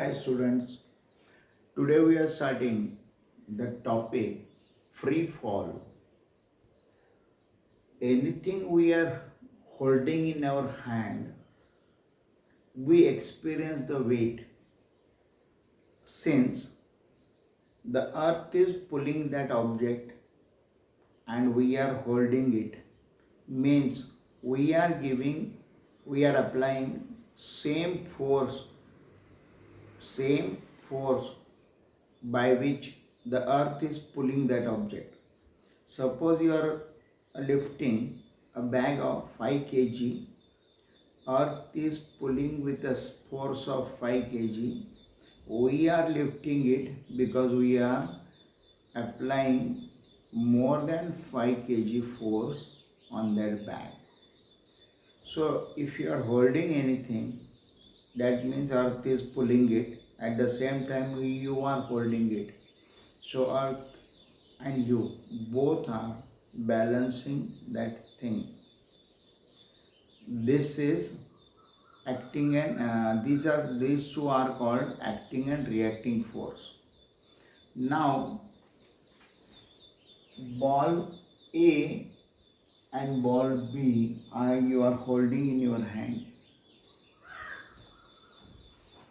Hi students, today we are starting the topic free fall. Anything we are holding in our hand, we experience the weight since the earth is pulling that object and we are holding it means we are applying same force by which the earth is pulling that object. Suppose you are lifting a bag of 5 kg, earth is pulling with a force of 5 kg. We are lifting it because we are applying more than 5 kg force on that bag. So if you are holding anything, that means earth is pulling it. At the same time, you are holding it. So earth and you both are balancing that thing. This is acting and these two are called acting and reacting force. Now ball A and ball B you are holding in your hand.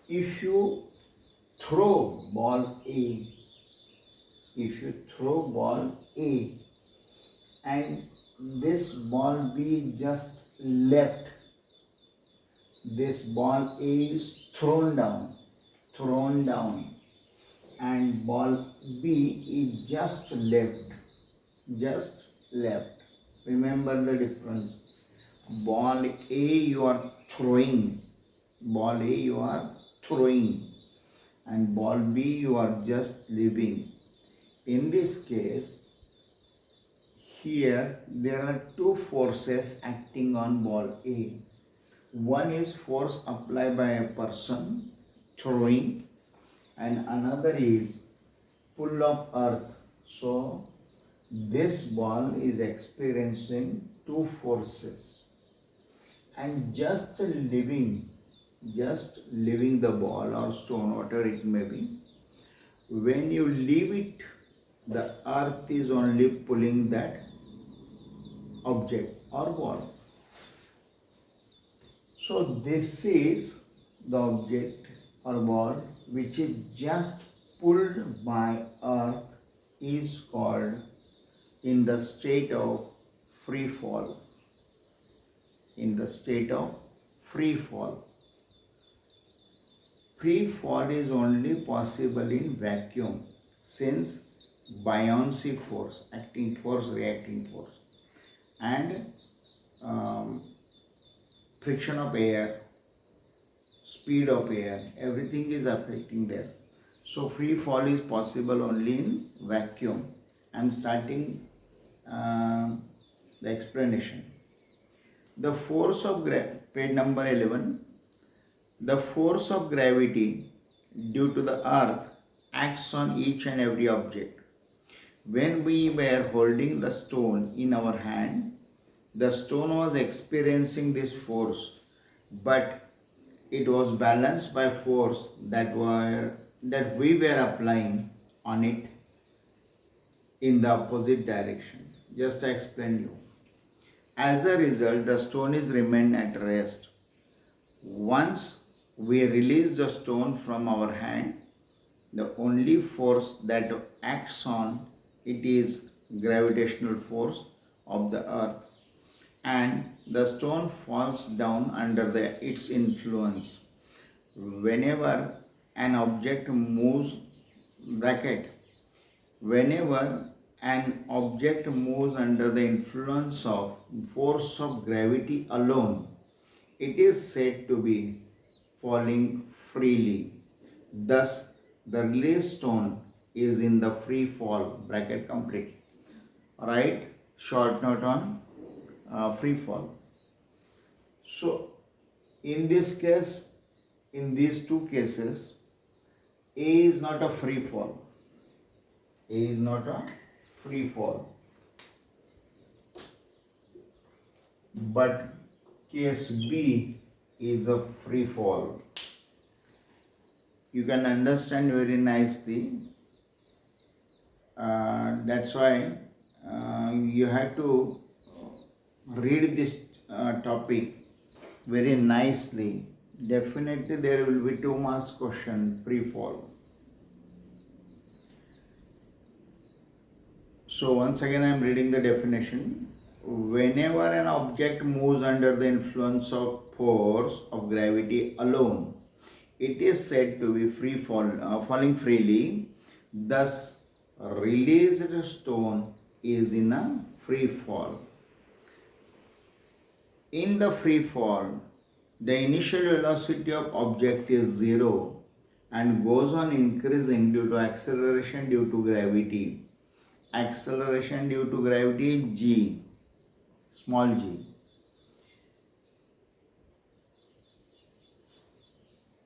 If you throw ball A, and this ball B just left, this ball A is thrown down, and ball B is just left. Remember the difference. Ball A you are throwing, and ball B you are just leaving. In this case, here there are two forces acting on ball A. One is force applied by a person throwing, and another is pull of earth. So this ball is experiencing two forces, and just leaving the ball or stone, whatever it may be, when you leave it, the earth is only pulling that object or ball. So this is the object or ball which is just pulled by earth is called in the state of free fall. Free fall is only possible in vacuum since buoyancy force, acting force, reacting force, and friction of air, speed of air, everything is affecting there. So free fall is possible only in vacuum. I am starting the explanation. The force of page number 11. The force of gravity due to the earth acts on each and every object. When we were holding the stone in our hand, the stone was experiencing this force, but it was balanced by force that we were applying on it in the opposite direction. Just to explain you. As a result, the stone is remained at rest. Once we release the stone from our hand, the only force that acts on it is gravitational force of the earth, and the stone falls down under its influence. Whenever an object moves, whenever an object moves under the influence of force of gravity alone, it is said to be falling freely. Thus, the released stone is in the free fall, bracket complete. Right? Short note on free fall. So, in this case, in these two cases, A is not a free fall. But case B is a free fall. you can understand very nicely. That's why you have to read this topic very nicely. Definitely there will be 2 marks question free fall. So once again I am reading the definition. Whenever an object moves under the influence of force of gravity alone, it is said to be falling freely. Thus, released stone is in a free fall. In the free fall, the initial velocity of object is zero and goes on increasing due to acceleration due to gravity. Acceleration due to gravity is g, small g.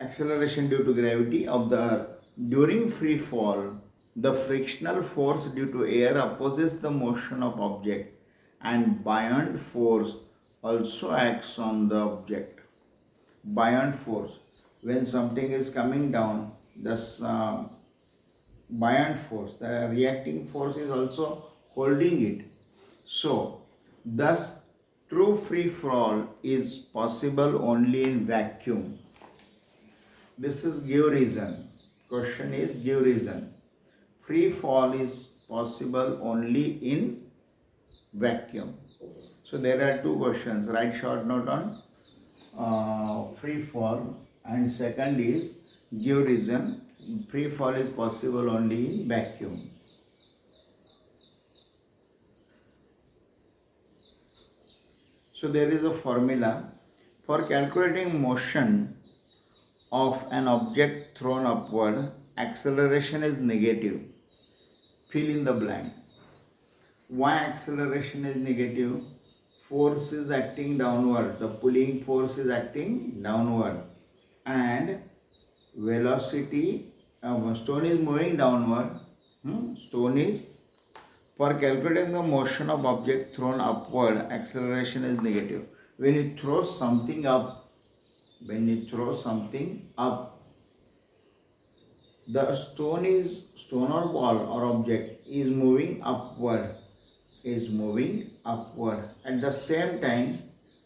Acceleration due to gravity of the earth. During free fall, the frictional force due to air opposes the motion of object and buoyant force also acts on the object. Buoyant force. When something is coming down, the buoyant force, the reacting force is also holding it. So, thus, true free fall is possible only in vacuum. This is give reason. Question is give reason. Free fall is possible only in vacuum. So there are 2 questions. Write short note on free fall, and second is give reason. Free fall is possible only in vacuum. So there is a formula for calculating motion of an object thrown upward. Acceleration is negative. Fill in the blank. Why acceleration is negative? Force is acting downward. The pulling force is acting downward. And velocity, stone is moving downward. Stone is, for calculating the motion of object thrown upward, acceleration is negative. When you throw something up, the stone or ball or object is moving upward. At the same time,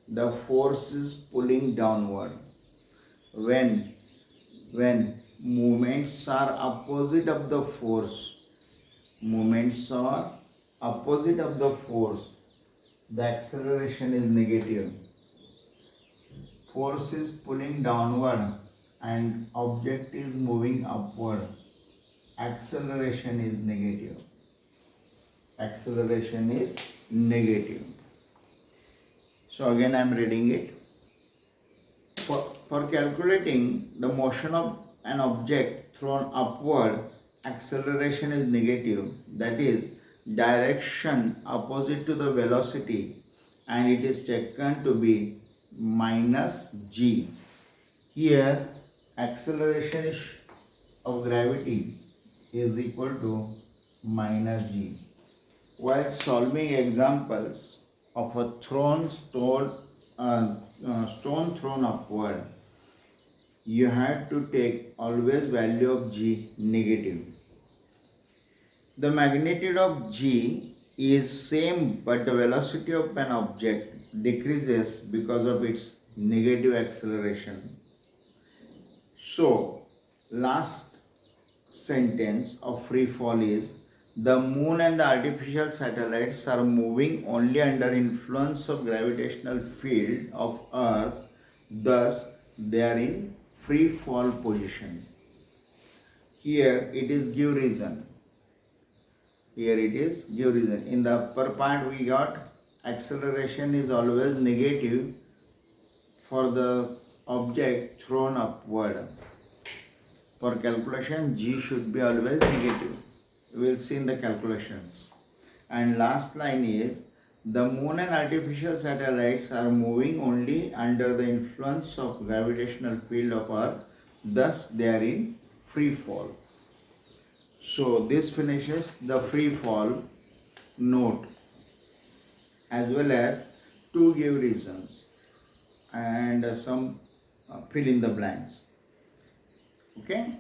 the force is pulling downward. When movements are opposite of the force, the acceleration is negative. Force is pulling downward and object is moving upward. Acceleration is negative. So again I am reading it. For calculating the motion of an object thrown upward, acceleration is negative. That is, direction opposite to the velocity, and it is taken to be minus g. Here acceleration of gravity is equal to minus g. While solving examples of a stone thrown upward, you have to take always value of g negative. The magnitude of g is same, but the velocity of an object decreases because of its negative acceleration. So, last sentence of free fall is, the moon and the artificial satellites are moving only under influence of gravitational field of earth, thus they are in free fall position. Here it is give reason. In the upper part we got acceleration is always negative for the object thrown upward. For calculation, g should be always negative. We will see in the calculations. And last line is, the moon and artificial satellites are moving only under the influence of gravitational field of earth, thus they are in free fall. So this finishes the free fall note as well as 2 give reasons and some fill in the blanks. Okay.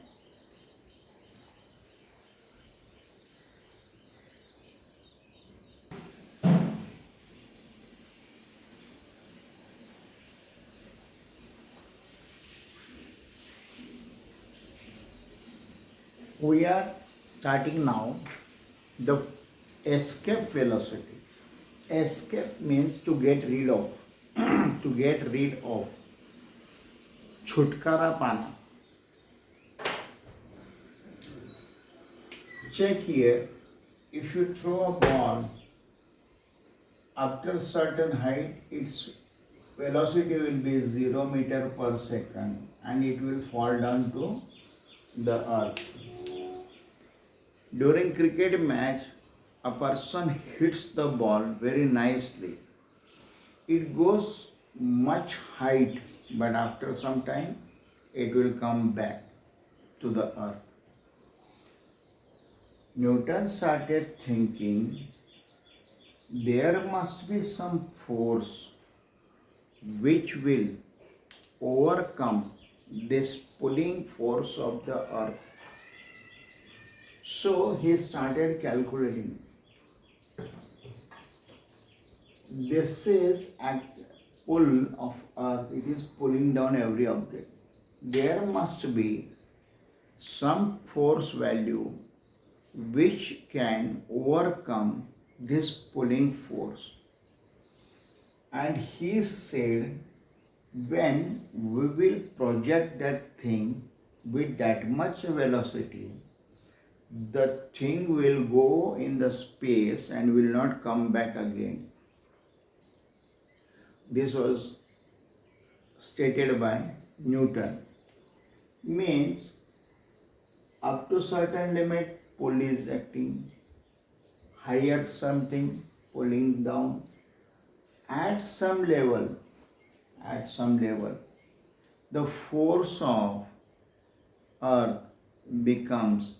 We are starting now the escape velocity. Escape means to get rid of, to get rid of. छुटकारा पाना. Check here. If you throw a ball after certain height, its velocity will be 0 meter per second and it will fall down to the earth. During cricket match, a person hits the ball very nicely. It goes much height, but after some time, it will come back to the earth. Newton started thinking there must be some force which will overcome this pulling force of the earth. So he started calculating. This is a pull of earth, it is pulling down every object. There must be some force value which can overcome this pulling force. And he said, when we will project that thing with that much velocity, the thing will go in the space and will not come back again. This was stated by Newton. Means up to certain limit pull is acting, higher something pulling down. At some level, the force of earth becomes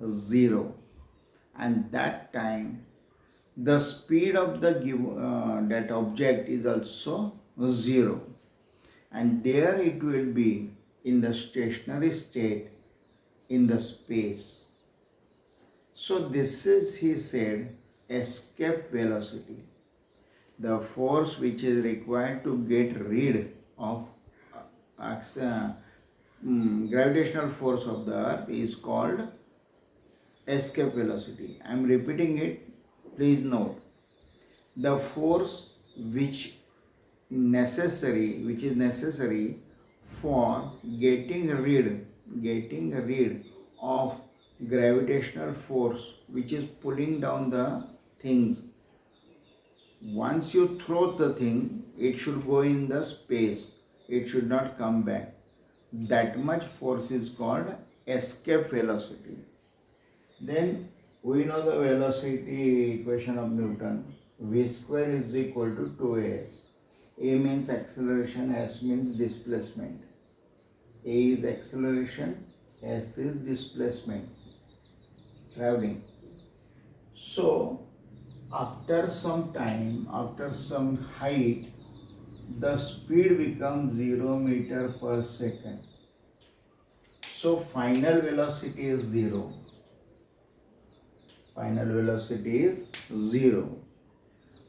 zero, and that time the speed of the that object is also zero, and there it will be in the stationary state in the space. So this is, he said, escape velocity. The force which is required to get rid of gravitational force of the earth is called escape velocity. I am repeating it, please note. The force which is necessary for getting rid of gravitational force which is pulling down the things. Once you throw the thing, it should go in the space. It should not come back. That much force is called escape velocity. Then we know the velocity equation of Newton. V square is equal to 2as. A means acceleration, S means displacement. A is acceleration, S is displacement, traveling. So after some time, after some height, the speed becomes 0 meter per second. So final velocity is 0. Final velocity is 0.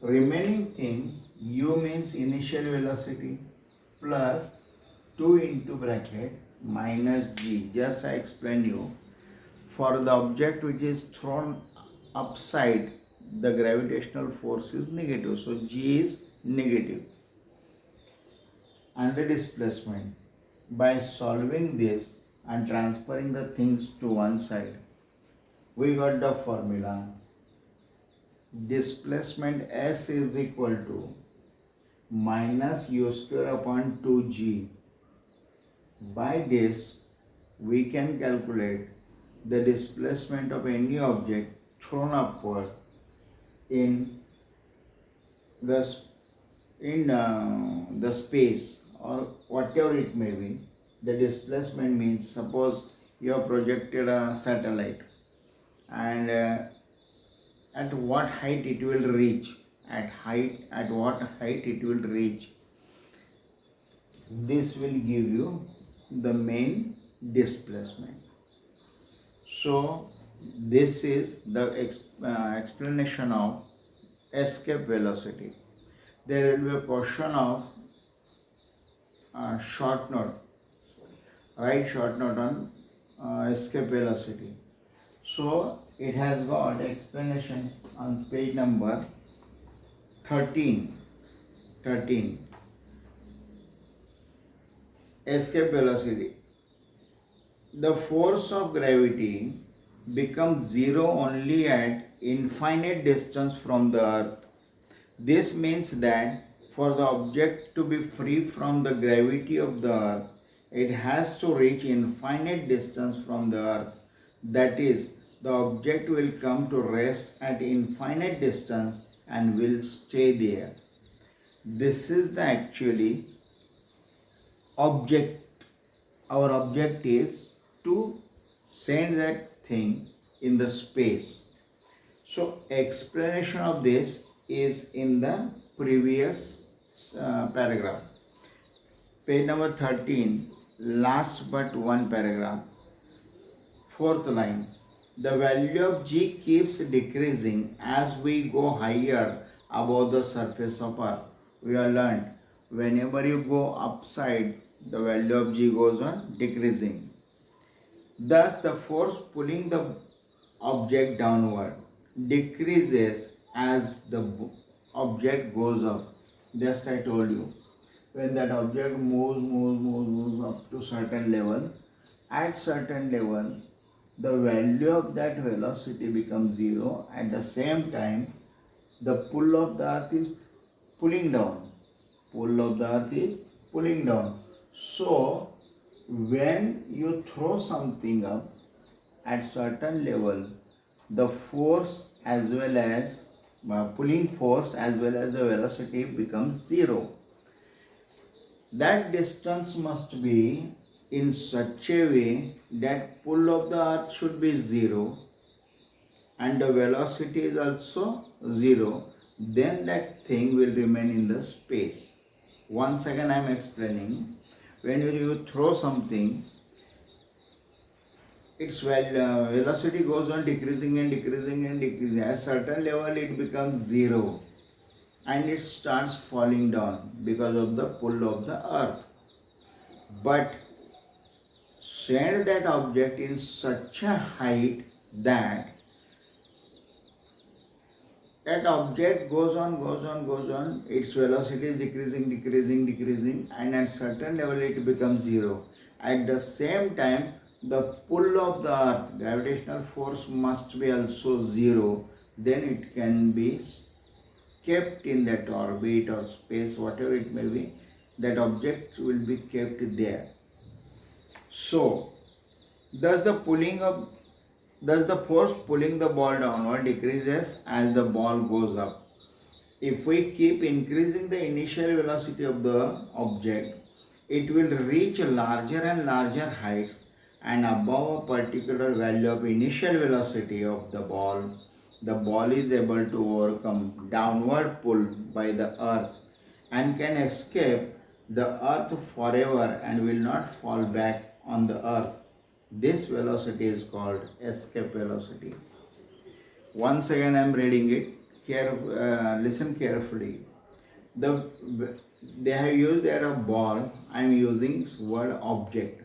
Remaining things, u means initial velocity plus 2 into bracket minus g. Just I explained you. For the object which is thrown upside, the gravitational force is negative. So g is negative. And the displacement. By solving this and transferring the things to one side, we got the formula. Displacement S is equal to minus u square upon 2g. By this, we can calculate the displacement of any object thrown upward in the space or whatever it may be. The displacement means, suppose you have projected a satellite and at what height it will reach, at what height it will reach. This will give you the main displacement. So this is the explanation of escape velocity. There will be a portion of short note, write short note on escape velocity. So it has got explanation on page number 13. 13. Escape velocity. The force of gravity becomes zero only at infinite distance from the earth. This means that for the object to be free from the gravity of the earth, it has to reach infinite distance from the earth. That is, the object will come to rest at infinite distance and will stay there. This is the actually object. Our object is to send that thing in the space. So explanation of this is in the previous paragraph. Page number 13, last but one paragraph. Fourth line. The value of G keeps decreasing as we go higher above the surface of Earth. We have learned whenever you go upside, the value of G goes on decreasing. Thus, the force pulling the object downward decreases as the object goes up. Just I told you, when that object moves up to certain level, at certain level, the value of that velocity becomes zero. At the same time, the pull of the earth is pulling down. Pull of the earth is pulling down. So, when you throw something up at certain level, the force as well as pulling force as well as the velocity becomes zero. That distance must be in such a way that pull of the earth should be zero and the velocity is also zero. Then that thing will remain in the space. Once again I am explaining. When you throw something, its velocity goes on decreasing and decreasing and decreasing. At a certain level it becomes zero and it starts falling down because of the pull of the earth. But send that object in such a height that that object goes on, its velocity is decreasing, and at certain level it becomes zero. At the same time, the pull of the earth, gravitational force must be also zero. Then it can be kept in that orbit or space, whatever it may be, that object will be kept there. So, thus the force pulling the ball downward decreases as the ball goes up. If we keep increasing the initial velocity of the object, it will reach larger and larger heights, and above a particular value of initial velocity of the ball is able to overcome downward pull by the earth and can escape the earth forever and will not fall back on the earth. This velocity is called escape velocity. Once again I am reading it. Listen carefully. They have used there a ball. I am using word object.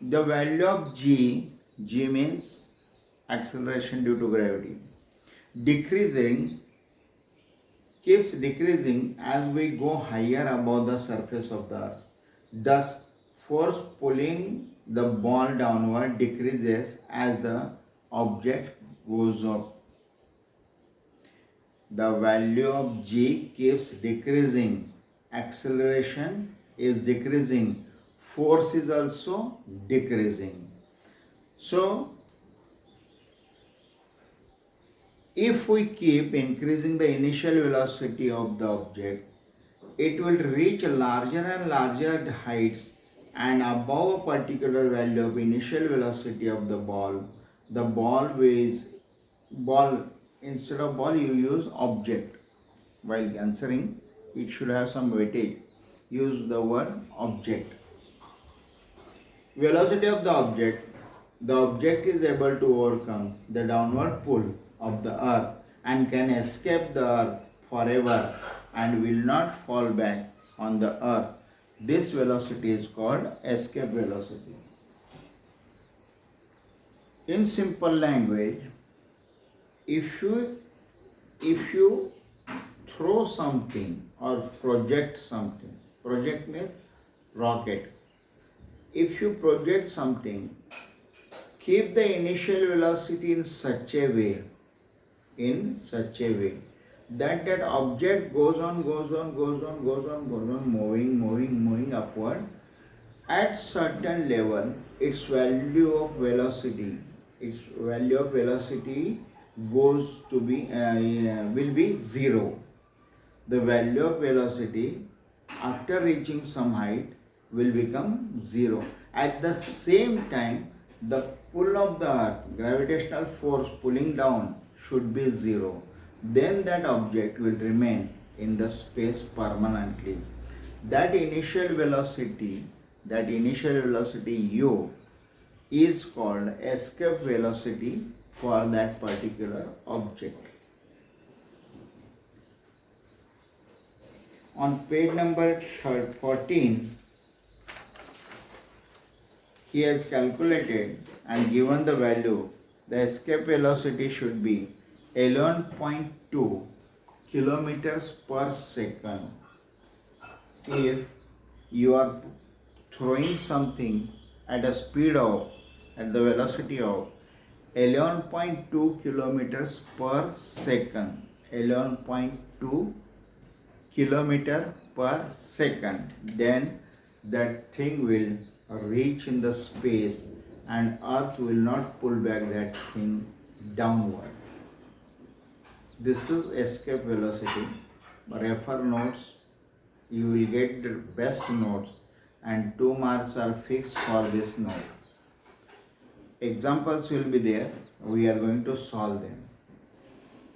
The value of G means acceleration due to gravity, keeps decreasing as we go higher above the surface of the earth. Thus, force pulling the ball downward decreases as the object goes up. The value of G keeps decreasing. Acceleration is decreasing. Force is also decreasing. So, if we keep increasing the initial velocity of the object, it will reach larger and larger heights, and above a particular value of initial velocity of the ball instead of ball you use object. While answering, it should have some weightage. Use the word object. Velocity of the object is able to overcome the downward pull of the earth and can escape the earth forever and will not fall back on the earth. This velocity is called escape velocity. In simple language, if you throw something or project something, project means rocket. If you project something, keep the initial velocity in such a way that that object goes on moving upward. At certain level, its value of velocity goes to be will be zero. The value of velocity after reaching some height will become zero. At the same time, the pull of the earth, gravitational force pulling down, should be zero. Then that object will remain in the space permanently. That initial velocity u is called escape velocity for that particular object. On page number 14, he has calculated and given the value. The escape velocity should be 11.2 kilometers per second. If you are throwing something at the velocity of 11.2 kilometers per second, 11.2 kilometer per second, then that thing will reach in the space and earth will not pull back that thing downward. This is escape velocity. Refer notes, you will get the best notes, and 2 marks are fixed for this note. Examples will be there. We are going to solve them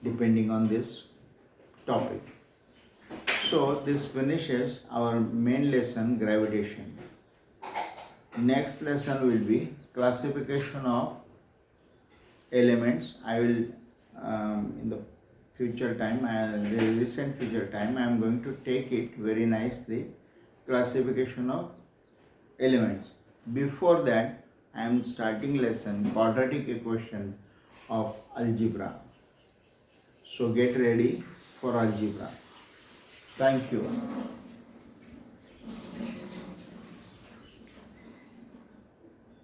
depending on this topic. So this finishes our main lesson, gravitation. Next lesson will be classification of elements. I will in the future time, the recent future time, I am going to take it very nicely, classification of elements. Before that, I am starting lesson quadratic equation of algebra. So get ready for algebra. Thank you.